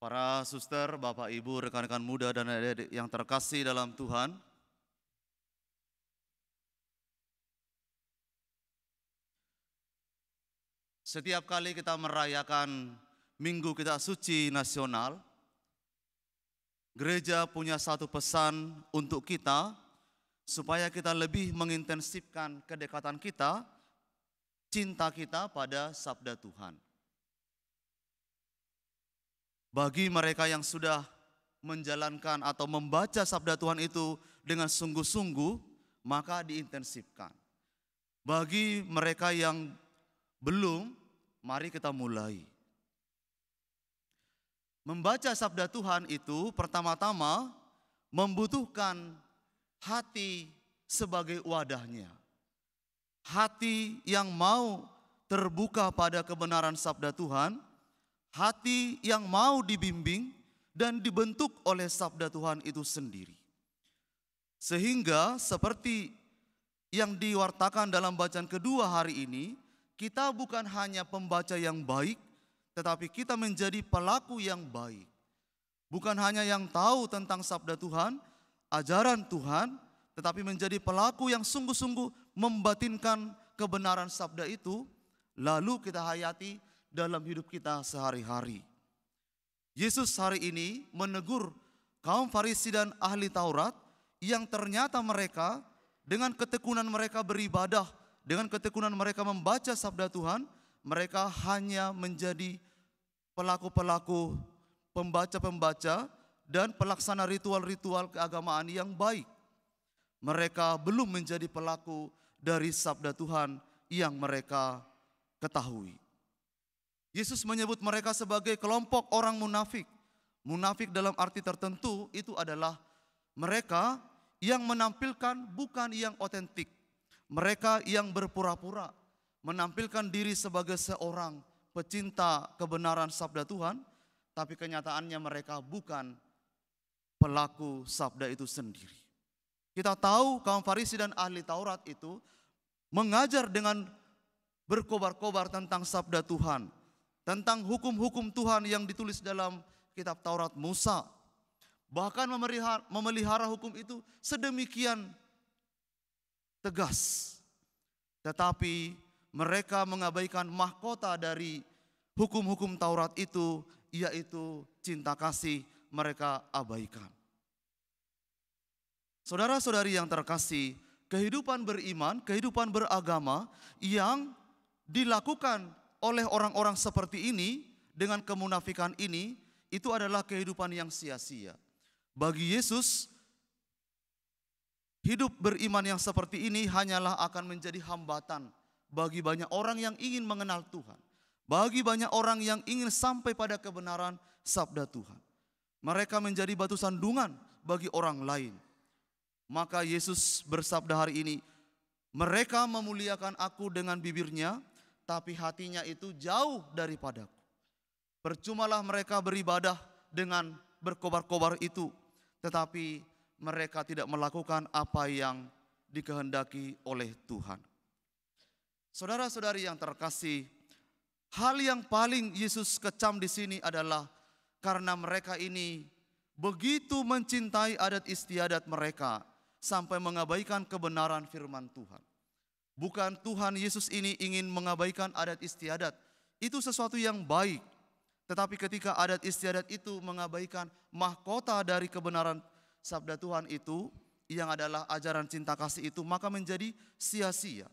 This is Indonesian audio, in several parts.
Para suster, bapak ibu, rekan-rekan muda dan adik-adik yang terkasih dalam Tuhan. Setiap kali kita merayakan Minggu Kita Suci Nasional, gereja punya satu pesan untuk kita supaya kita lebih mengintensifkan kedekatan kita, cinta kita pada sabda Tuhan. Bagi mereka yang sudah menjalankan atau membaca sabda Tuhan itu dengan sungguh-sungguh, maka diintensifkan. Bagi mereka yang belum, mari kita mulai. Membaca sabda Tuhan itu pertama-tama membutuhkan hati sebagai wadahnya. Hati yang mau terbuka pada kebenaran sabda Tuhan, hati yang mau dibimbing dan dibentuk oleh sabda Tuhan itu sendiri. Sehingga seperti yang diwartakan dalam bacaan kedua hari ini, kita bukan hanya pembaca yang baik, tetapi kita menjadi pelaku yang baik. Bukan hanya yang tahu tentang sabda Tuhan, ajaran Tuhan, tetapi menjadi pelaku yang sungguh-sungguh membatinkan kebenaran sabda itu, lalu kita hayati dalam hidup kita sehari-hari. Yesus hari ini menegur kaum Farisi dan ahli Taurat yang ternyata mereka dengan ketekunan mereka beribadah, dengan ketekunan mereka membaca sabda Tuhan, mereka hanya menjadi pelaku-pelaku, pembaca-pembaca dan pelaksana ritual-ritual keagamaan yang baik. Mereka belum menjadi pelaku dari sabda Tuhan yang mereka ketahui. Yesus menyebut mereka sebagai kelompok orang munafik. Munafik dalam arti tertentu itu adalah mereka yang menampilkan bukan yang otentik. Mereka yang berpura-pura menampilkan diri sebagai seorang pecinta kebenaran sabda Tuhan, tapi kenyataannya mereka bukan pelaku sabda itu sendiri. Kita tahu kaum Farisi dan ahli Taurat itu mengajar dengan berkobar-kobar tentang sabda Tuhan, tentang hukum-hukum Tuhan yang ditulis dalam kitab Taurat Musa. Bahkan memelihara hukum itu sedemikian tegas. Tetapi mereka mengabaikan mahkota dari hukum-hukum Taurat itu, yaitu cinta kasih, mereka abaikan. Saudara-saudari yang terkasih, kehidupan beriman, kehidupan beragama yang dilakukan oleh orang-orang seperti ini dengan kemunafikan ini, itu adalah kehidupan yang sia-sia. Bagi Yesus, hidup beriman yang seperti ini hanyalah akan menjadi hambatan bagi banyak orang yang ingin mengenal Tuhan, bagi banyak orang yang ingin sampai pada kebenaran sabda Tuhan. Mereka menjadi batu sandungan bagi orang lain. Maka Yesus bersabda hari ini, mereka memuliakan aku dengan bibirnya, tapi hatinya itu jauh daripadaku. Percumalah mereka beribadah dengan berkobar-kobar itu, tetapi mereka tidak melakukan apa yang dikehendaki oleh Tuhan. Saudara-saudari yang terkasih, hal yang paling Yesus kecam di sini adalah karena mereka ini begitu mencintai adat istiadat mereka sampai mengabaikan kebenaran firman Tuhan. Bukan Tuhan Yesus ini ingin mengabaikan adat istiadat. Itu sesuatu yang baik. Tetapi ketika adat istiadat itu mengabaikan mahkota dari kebenaran sabda Tuhan itu, yang adalah ajaran cinta kasih itu, maka menjadi sia-sia.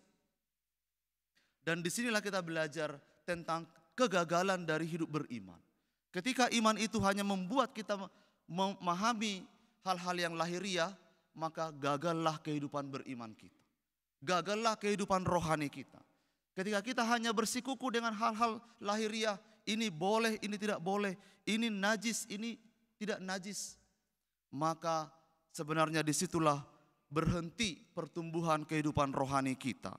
Dan disinilah kita belajar tentang kegagalan dari hidup beriman. Ketika iman itu hanya membuat kita memahami hal-hal yang lahiriah, maka gagallah kehidupan beriman kita. Gagallah kehidupan rohani kita. Ketika kita hanya bersikuku dengan hal-hal lahiriah, ini boleh, ini tidak boleh, ini najis, ini tidak najis, maka sebenarnya disitulah berhenti pertumbuhan kehidupan rohani kita.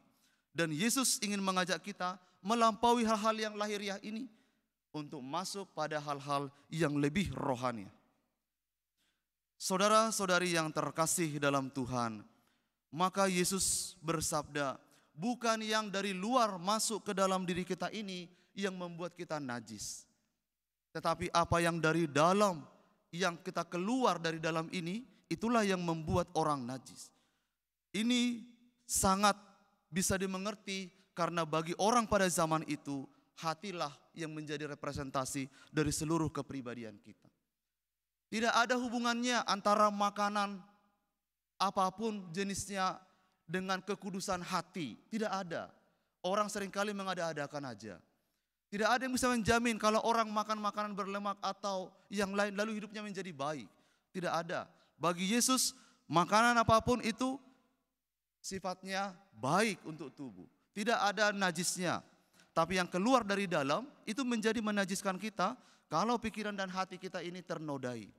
Dan Yesus ingin mengajak kita melampaui hal-hal yang lahiriah ini untuk masuk pada hal-hal yang lebih rohani. Saudara-saudari yang terkasih dalam Tuhan, maka Yesus bersabda, bukan yang dari luar masuk ke dalam diri kita ini yang membuat kita najis. Tetapi apa yang dari dalam, yang kita keluar dari dalam ini, itulah yang membuat orang najis. Ini sangat bisa dimengerti karena bagi orang pada zaman itu, hatilah yang menjadi representasi dari seluruh kepribadian kita. Tidak ada hubungannya antara makanan apapun jenisnya dengan kekudusan hati. Tidak ada. Orang seringkali mengada-adakan aja. Tidak ada yang bisa menjamin kalau orang makan makanan berlemak atau yang lain lalu hidupnya menjadi baik. Tidak ada. Bagi Yesus, makanan apapun itu sifatnya baik untuk tubuh. Tidak ada najisnya. Tapi yang keluar dari dalam itu menjadi menajiskan kita kalau pikiran dan hati kita ini ternodai.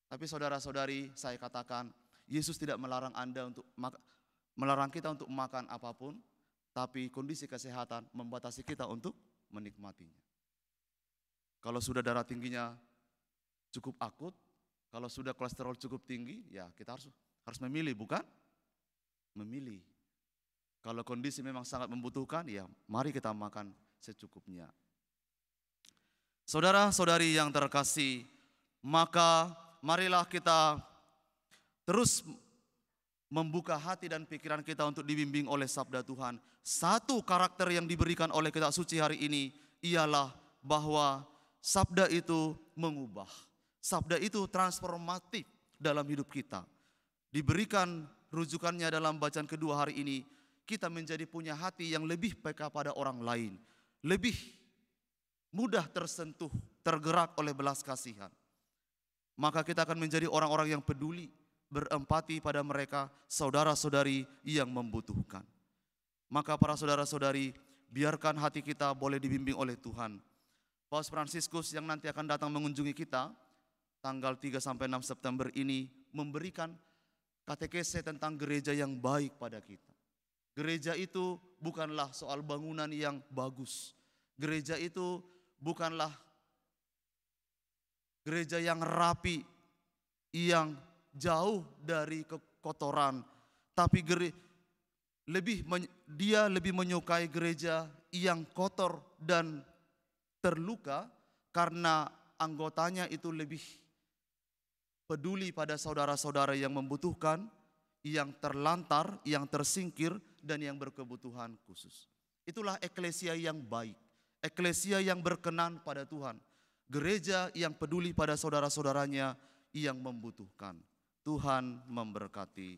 Tapi saudara-saudari, saya katakan, Yesus tidak melarang melarang kita untuk makan apapun, tapi kondisi kesehatan membatasi kita untuk menikmatinya. Kalau sudah darah tingginya cukup akut, kalau sudah kolesterol cukup tinggi, ya kita harus memilih, bukan? Memilih. Kalau kondisi memang sangat membutuhkan, ya mari kita makan secukupnya. Saudara-saudari yang terkasih, maka marilah kita terus membuka hati dan pikiran kita untuk dibimbing oleh sabda Tuhan. Satu karakter yang diberikan oleh kitab suci hari ini ialah bahwa sabda itu mengubah. Sabda itu transformatif dalam hidup kita. Diberikan rujukannya dalam bacaan kedua hari ini, kita menjadi punya hati yang lebih peka pada orang lain. Lebih mudah tersentuh, tergerak oleh belas kasihan. Maka kita akan menjadi orang-orang yang peduli, berempati pada mereka, saudara-saudari yang membutuhkan. Maka para saudara-saudari, biarkan hati kita boleh dibimbing oleh Tuhan. Paus Fransiskus yang nanti akan datang mengunjungi kita, tanggal 3-6 September ini, memberikan katekese tentang gereja yang baik pada kita. Gereja itu bukanlah soal bangunan yang bagus. Gereja itu bukanlah gereja yang rapi, yang jauh dari kekotoran, tapi dia lebih menyukai gereja yang kotor dan terluka karena anggotanya itu lebih peduli pada saudara-saudara yang membutuhkan, yang terlantar, yang tersingkir, dan yang berkebutuhan khusus. Itulah eklesia yang baik, eklesia yang berkenan pada Tuhan. Gereja yang peduli pada saudara-saudaranya yang membutuhkan. Tuhan memberkati.